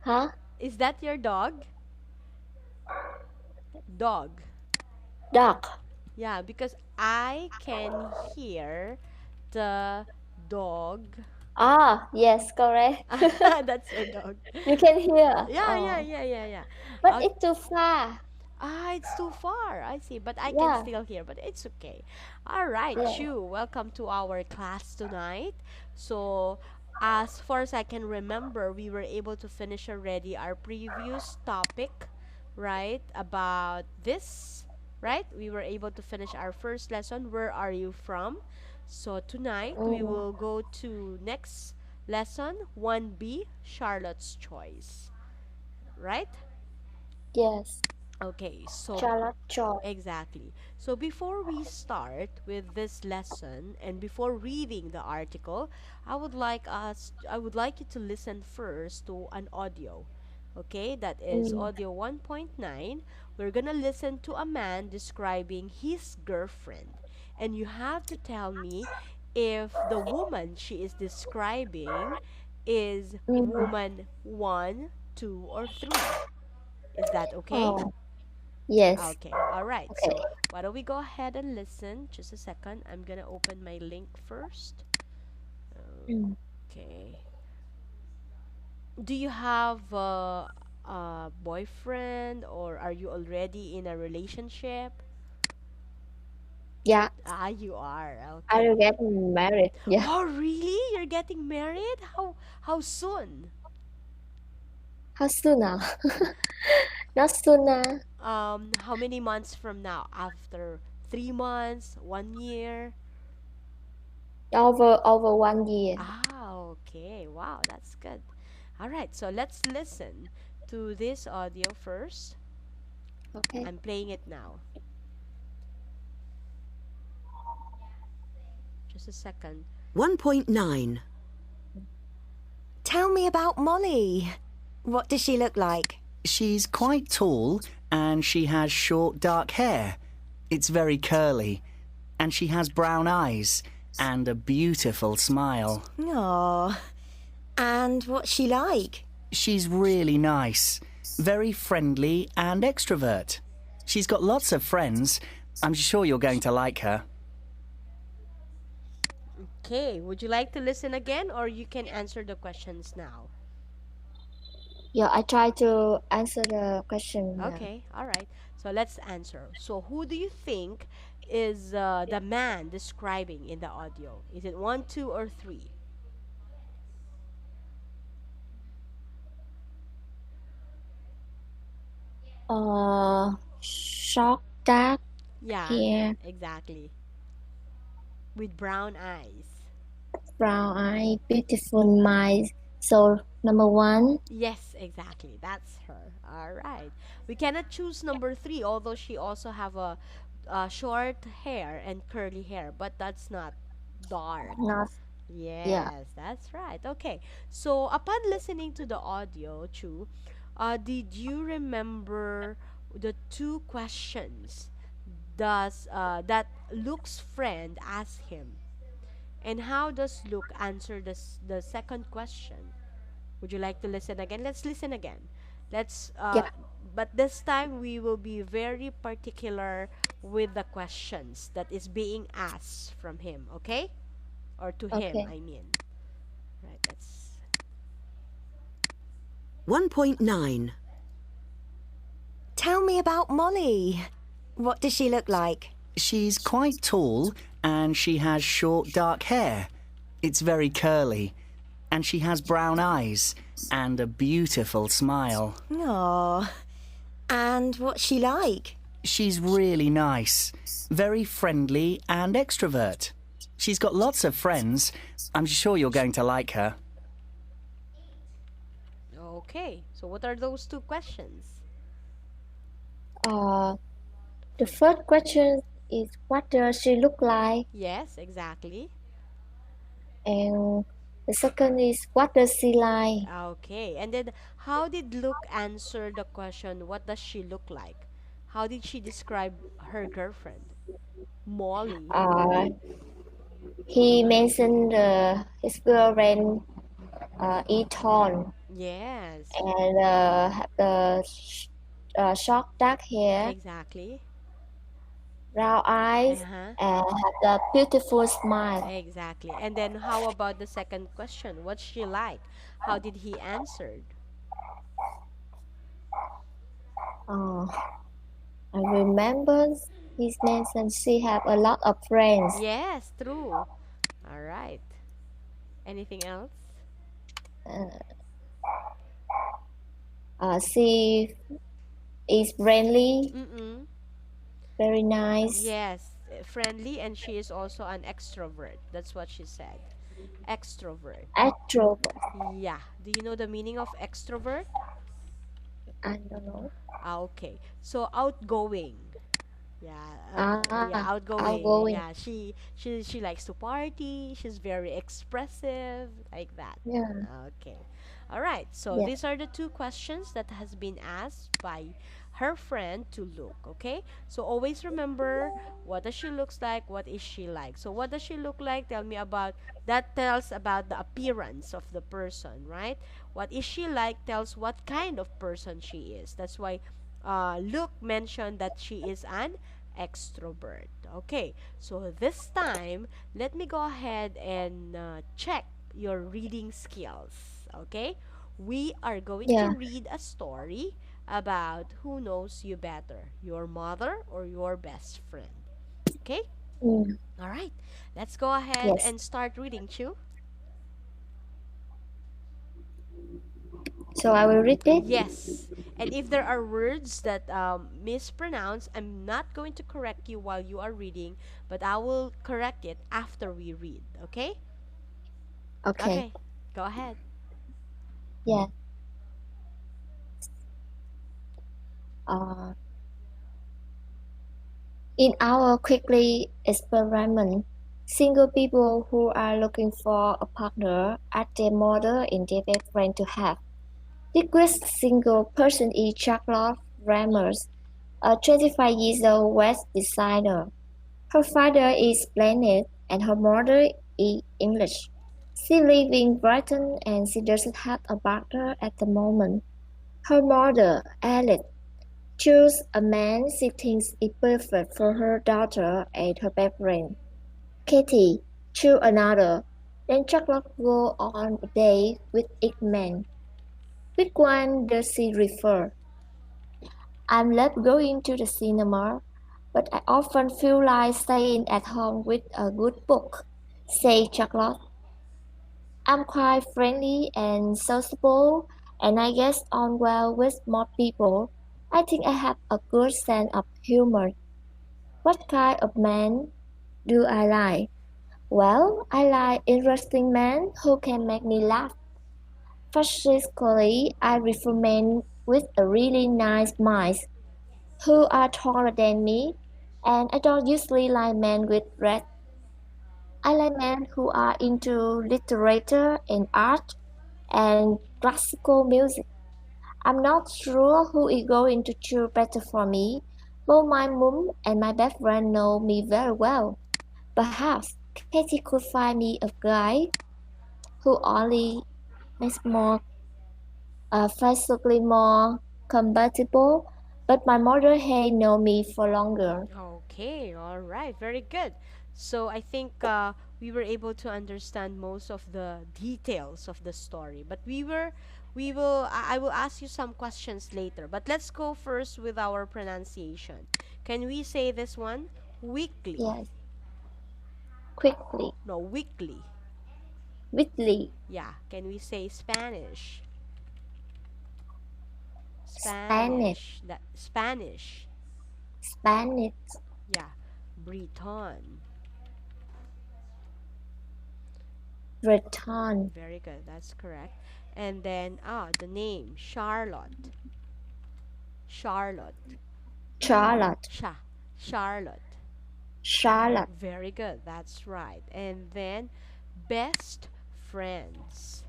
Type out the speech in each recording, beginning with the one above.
Huh? Is that your dog? Dog. Dog. Yeah, because I can hear the dog. Ah, yes, correct. That's your dog. You can hear. Yeah, yeah, Oh, yeah, yeah, yeah. but Uh, it's too far. it's too far. I see, but I can Yeah, still hear, but it's okay. All right, yeah. Chu, welcome to our class tonight. So, as far as I can remember, we were able to finish already our previous topic, right? About this, right? We were able to finish our first lesson. Where are you from? So, tonight we Mm, will go to next lesson 1B, Charlotte's Choice, right? yes. Okay, so Charlotte Joy. exactly. So before we start with this lesson and before reading the article, I would like you to listen first to an audio. Okay, that is Mm, audio 1.9. We're going to listen to a man describing his girlfriend. And you have to tell me if the woman she is describing is mm. woman 1, 2, or 3. Is that okay? Oh, yes. Okay, all right. Okay. So, why don't we go ahead and listen? Just a second. I'm gonna open my link first. Mm. Okay. Do you have a boyfriend or are you already in a relationship? Yeah, Ah, you are. I Okay. will get married. Yeah. Oh, really? You're getting married? How soon? How soon now? Not soon now. How many months from now? After 3 months, 1 year? Over 1 year. Ah, okay. Wow, that's good. All right, so let's listen to this audio first. Okay. I'm playing it now. Just a second. 1.9. Tell me about Molly. What does she look like? She's quite tall and she has short dark hair. It's very curly. And she has brown eyes and a beautiful smile. Aw. And what's she like? She's really nice, very friendly and extrovert. She's got lots of friends. I'm sure you're going to like her. Okay, would you like to listen again or you can answer the questions now? Yeah, I try to answer the question now. Okay, all right. So let's answer. So, who do you think is the man describing in the audio? Is it 1, 2, or 3? Short dark Yeah, hair, exactly. With brown eyes. brown eye, beautiful mind. So number one. Yes, exactly. That's her. All right. We cannot choose number 3, although she also have short hair and curly hair, but that's not dark. Not. Yeah. Yes, that's right. Okay. So upon listening to the audio, Chu, did you remember the two questions does that Luke's friend asked him? And how does Luke answer the second question? Would you like to listen again? Let's listen again. Let's Yeah. but this time we will be very particular with the questions that is being asked from him, okay? Or to him, Okay. I mean. Right, let's 1.9. Tell me about Molly. What does she look like? She's quite tall and she has short dark hair. It's very curly. And she has brown eyes and a beautiful smile. Aw. And what's she like? She's really nice, very friendly and extrovert. She's got lots of friends. I'm sure you're going to like her. Okay. So what are those two questions? Uh, the first question is what does she look like, Yes, exactly. and the second is what does she like. Okay. And then how did Luke answer the question, what does she look like? How did she describe her girlfriend? Molly. Uh, he mentioned his girlfriend, Ethan. Yes. and have the short dark hair, Exactly. brown eyes, Uh-huh. and have the beautiful smile. Exactly. And then how about the second question? What's she like? How did he answered? Uh, I remember his name and she have a lot of friends. Yes, true. All right. Anything else? Uh, she is friendly, Mm-mm. very nice, Yes, friendly, and she is also an extrovert. That's what she said. Extrovert. extrovert. Yeah. Do you know the meaning of extrovert? I don't know. Ah, okay. So outgoing. Yeah, yeah, outgoing. Outgoing. Yeah, she likes to party. She's very expressive, like that. Yeah, Okay. All right. So yeah, these are the two questions that has been asked by her friend to Luke, okay? So always remember, what does she looks like, what is she like? So what does she look like? Tell me about that. Tells about the appearance of the person, right? What is she like tells what kind of person she is. That's why Luke mentioned that she is an extrovert. Okay, so this time, let me go ahead and check your reading skills. Okay, we are going to yeah. read a story about who knows you better, your mother or your best friend. Okay, Mm, all right, let's go ahead yes. and start reading, Chu. So I will read it. Yes. And if there are words that mispronounce, I'm not going to correct you while you are reading, but I will correct it after we read. Okay? Okay. Okay. Go ahead. Yeah. Uh, in our quickly experiment, single people who are looking for a partner are the model in their best friend to have. The first single person is Charlotte Ramos, a 25 years old West designer. Her father is Spanish and her mother is English. She lives in Brighton and she doesn't have a partner at the moment. Her mother, Erlyn, chose a man she thinks is perfect for her daughter and her best friend. Katie chose another. Then Charlotte go on a date with each man. Which one does she prefer? I love going to the cinema, but I often feel like staying at home with a good book, said Charlotte. I'm quite friendly and sociable, and I get on well with most people. I think I have a good sense of humor. What kind of man do I like? Well, I like interesting men who can make me laugh. Physically, I prefer men with a really nice mind who are taller than me, and I don't usually like men with red. I like men who are into literature and art and classical music. I'm not sure who is going to choose better for me. Both my mom and my best friend know me very well. Perhaps Katie could find me a guy who only makes more physically more compatible, but my mother had known me for longer. Okay, all right, very good. So I think we were able to understand most of the details of the story, but I will ask you some questions later. But let's go first with our pronunciation. Can we say this one? Weekly. Yes, quickly, No, weekly. Whitley, Yeah. Can we say Spanish? Spanish, Spanish. That Spanish. Spanish, Yeah. Breton. Breton, Very good. That's correct. And then the name Charlotte. Charlotte. Charlotte, Charlotte. Charlotte, Very good. That's right. And then best friends.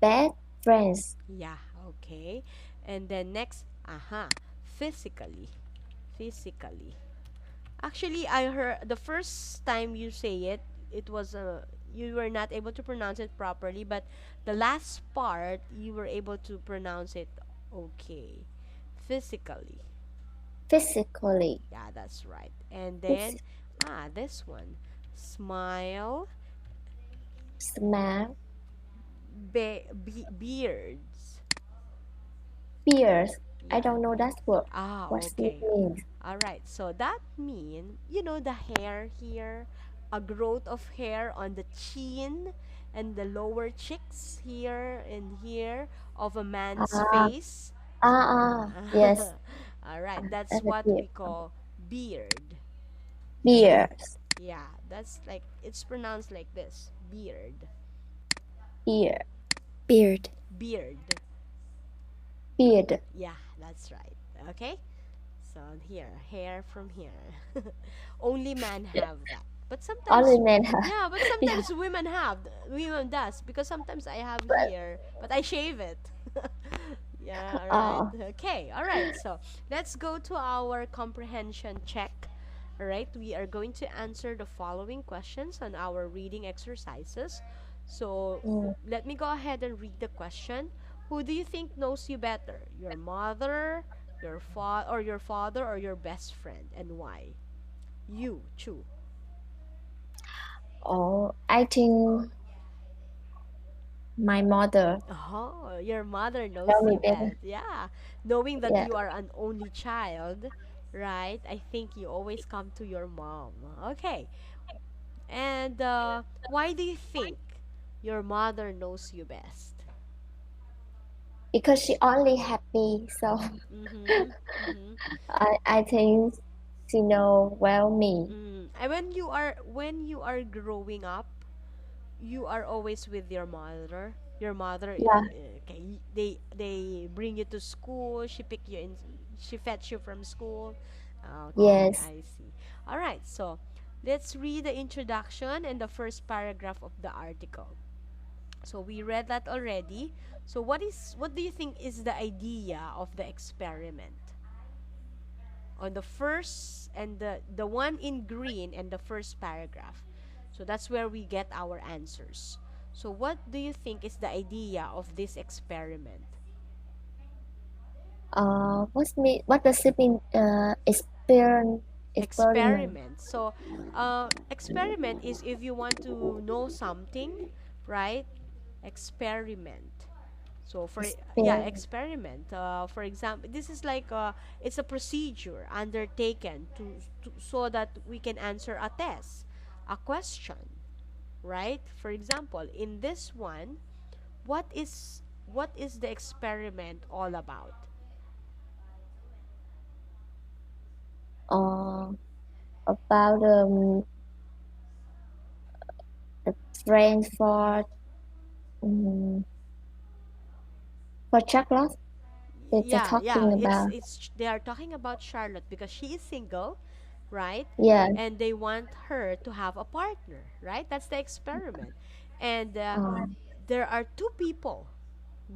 best friends, Yeah, okay. And then next, physically. Physically. Actually, I heard the first time you say it, it was you were not able to pronounce it properly, but the last part you were able to pronounce it okay. Physically. physically, Yeah, that's right. And then phys- this one. Smile, smell, beards. beers. I Yeah. don't know that word. What it Okay. means? All right. So that mean, the hair here, a growth of hair on the chin and the lower cheeks here and here of a man's Ah, face. yes, All right. That's that's a what beer. we call beard. Beers, Yeah, that's like it's pronounced like this. Beard. beer, Beard. Beard. beard. Yeah, that's right. Okay? So here, hair from here. Only men Yeah. have that. But Only sometimes, men have. yeah, but Yeah, sometimes women does because sometimes I have but here, but I shave it. Yeah, all right. oh, Okay, all right. So let's go to our comprehension check. All right, we are going to answer the following questions on our reading exercises. So mm, let me go ahead and read the question. Who do you think knows you better? Your mother, your father, or your best friend, and why? You, Chu. oh, I think my mother Oh, your mother tell knows me you better. best. Yeah. Knowing that Yeah, you are an only child, right? I think you always come to your mom. Okay. And why do you think your mother knows you best? because she only happy, so Mm-hmm. Mm-hmm. I think she know well me. And when you are growing up, you are always with your mother. Your mother, Yeah, okay, they bring you to school. She fetch you from school. Okay, yes. I see. All right, so let's read the introduction and the first paragraph of the article. So we read that already. So what do you think is the idea of the experiment? On the first and the one in green and the first paragraph. So that's where we get our answers. So what do you think is the idea of this experiment? What does it mean? Experiment. Experiment. So experiment is if you want to know something, right? Experiment. So for yeah, Experiment. experiment. For example, this is like it's a procedure undertaken to so that we can answer a test, a question, right? For example, in this one, what is the experiment all about? Uh, about the friend um, for chocolate. They're Yeah, yeah, talking about. they are talking about Charlotte because she is single, right? Yeah. And they want her to have a partner, right? That's the experiment. And Um, there are two people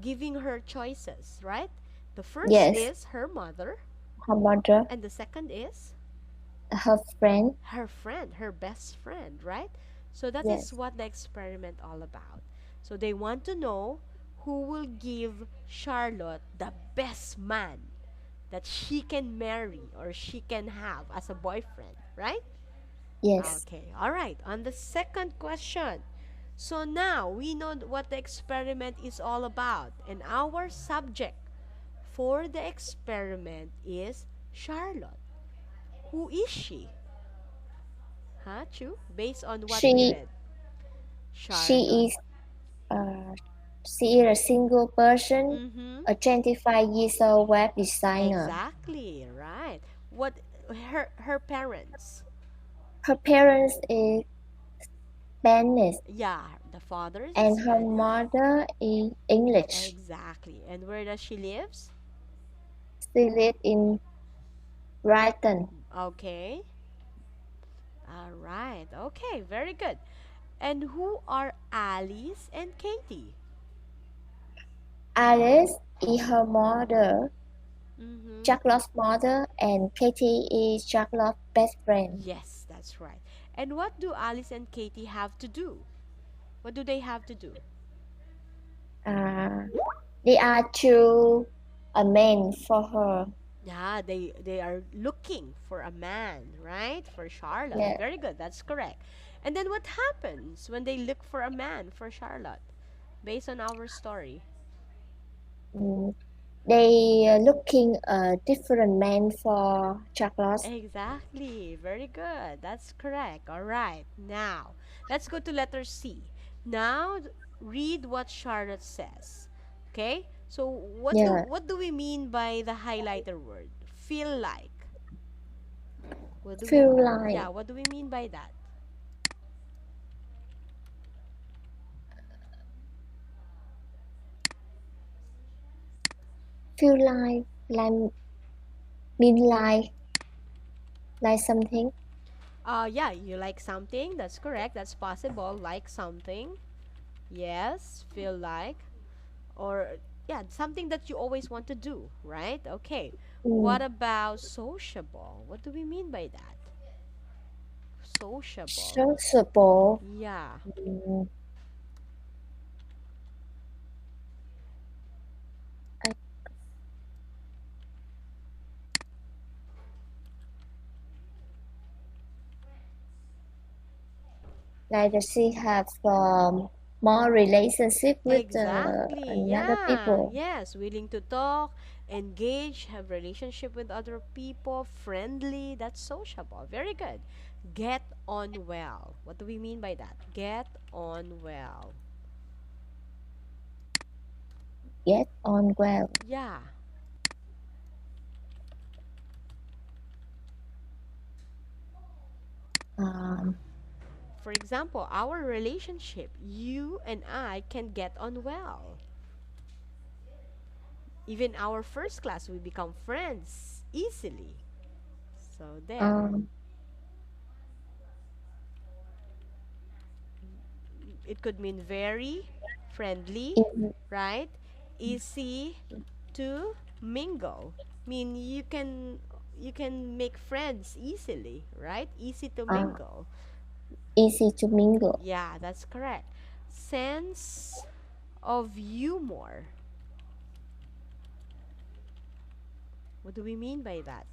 giving her choices, right? The first yes. is her mother, Her mother, and the second is her friend. her friend, her best friend, right? So that is Yes. what the experiment all about. So they want to know who will give Charlotte the best man that she can marry or she can have as a boyfriend, right? Yes. Okay, all right. On the second question. So now we know what the experiment is all about, and our subject for the experiment is Charlotte. Who is she? Huh, Chu? Based on what we She read. she Charlotte. is uh she is a single person, Mm-hmm. a 25 years old web designer. Exactly, right. What her parents? Her parents is Spanish Yeah, the father is and her Spanish. mother is English. Exactly. And where does she lives? She lives in Brighton. Okay. All right. Okay, very good. And who are Alice and Katie? Alice is her mother, Mm-hmm. Charlotte's mother, and Katie is Charlotte's best friend. Yes, that's right. And what do Alice and Katie have to do? What do they have to do? Uh, they are choose a man for her. Yeah, they are looking for a man, right? For Charlotte. Yeah. Very good. That's correct. And then what happens when they look for a man for Charlotte? Based on our story. Mm, they looking a different man for Charlotte. Exactly. Very good. That's correct. All right. Now, let's go to letter C. Now, read what Charlotte says. Okay? So, Yeah. what do we mean by the highlighter word? Feel like. What do we Feel like Yeah, what do we mean by that? feel like mean like something. Yeah, you like something. That's correct. That's possible. Like something. Yes, feel like. Or, yeah, something that you always want to do, right? Okay. What Mm, about sociable? What do we mean by that? Sociable. sociable. Yeah. Mm, I, like she have more relationship with Exactly. another Yeah. people. Yes. Willing to talk, engage, have relationship with other people, friendly. That's sociable. Very good. Get on well. What do we mean by that? Get on well. Get on well. Yeah. Um, For example, our relationship, you and I can get on well. Even our first class, we become friends easily. So there. um, It could mean very friendly, in, right? Easy to mingle. Mean you can make friends easily, right? Easy to uh, mingle. easy to mingle. Yeah, that's correct. Sense of humor. What do we mean by that?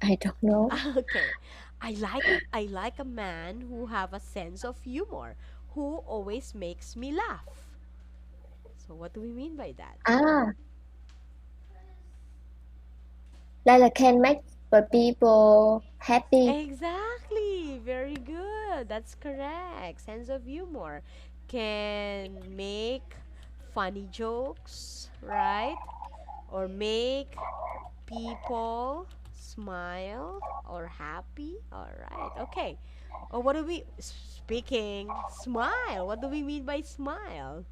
I don't know. Okay. I like a man who have a sense of humor, who always makes me laugh. So what do we mean by that? Ah, like can make the people happy. Exactly. Very good. That's correct. Sense of humor can make funny jokes, right? Or make people smile or happy. All right. Okay. Or what do we speaking smile? What do we mean by smile?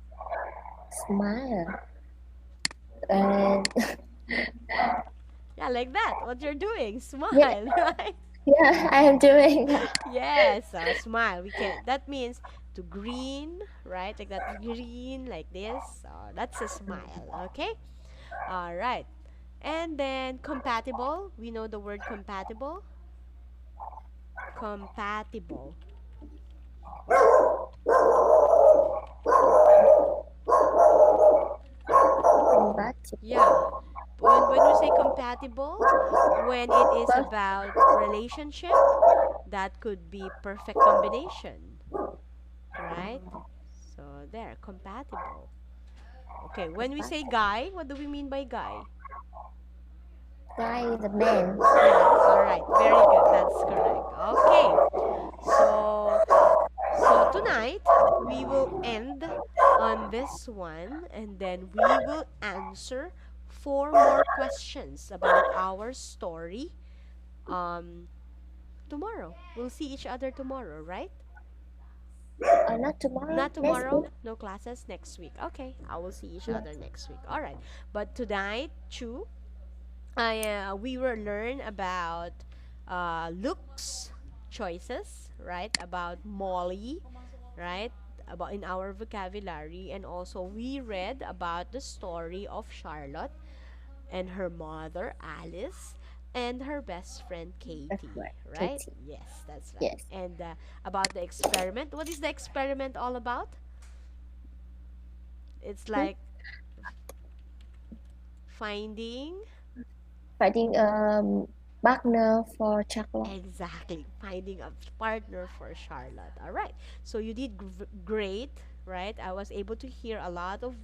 Smile. And Yeah, like that. What you're doing, yeah, smile, right? yeah, I am doing that. Yes, smile. We can. That means to grin, right? Like that, grin like this. That's a smile. Okay. All right. And then compatible. We know the word compatible. Compatible. Compatible. Yeah. When we say compatible, when it is about relationship, that could be perfect combination, right? So there, compatible. Okay, when we say guy, what do we mean by guy? Guy is a man. Yeah, all right. Very good. That's correct. Okay. So tonight we will end on this one and then we will answer four more questions about our story um tomorrow. We'll see each other tomorrow, right? Not tomorrow. Not Next tomorrow. week. No classes next week. Okay, I will see each other next week. All right. But tonight, Chu, we will learn about looks choices, right? About Molly, right? About in our vocabulary, and also we read about the story of Charlotte and her mother Alice and her best friend That's Katie, right. right? Katie. Yes, that's right. Yes. And about the experiment, what is the experiment all about? It's Hmm? like finding. Finding a partner for chocolate. Exactly, finding a partner for Charlotte. All right, so you did great, right? I was able to hear a lot of,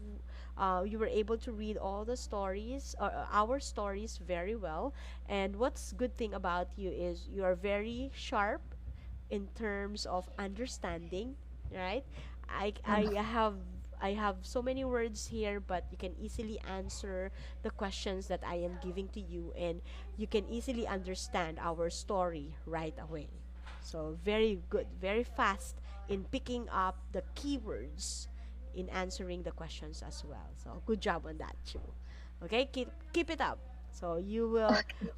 you were able to read all the stories, our stories very well. And what's good thing about you is you are very sharp in terms of understanding, right? I have so many words here, but you can easily answer the questions that I am giving to you, and you can easily understand our story right away. So very good, very fast in picking up the keywords in answering the questions as well. So good job on that, too. Okay, keep it up. So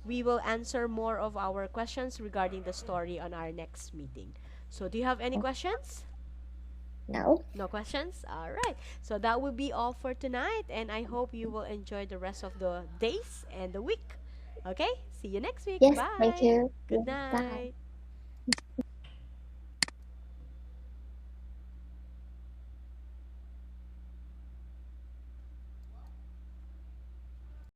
we will answer more of our questions regarding the story on our next meeting. So do you have any Oh, questions? no. No questions? All right. So that will be all for tonight, and I hope you will enjoy the rest of the days and the week. Okay? See you next week. Yes, thank Bye. you. Good Bye. night.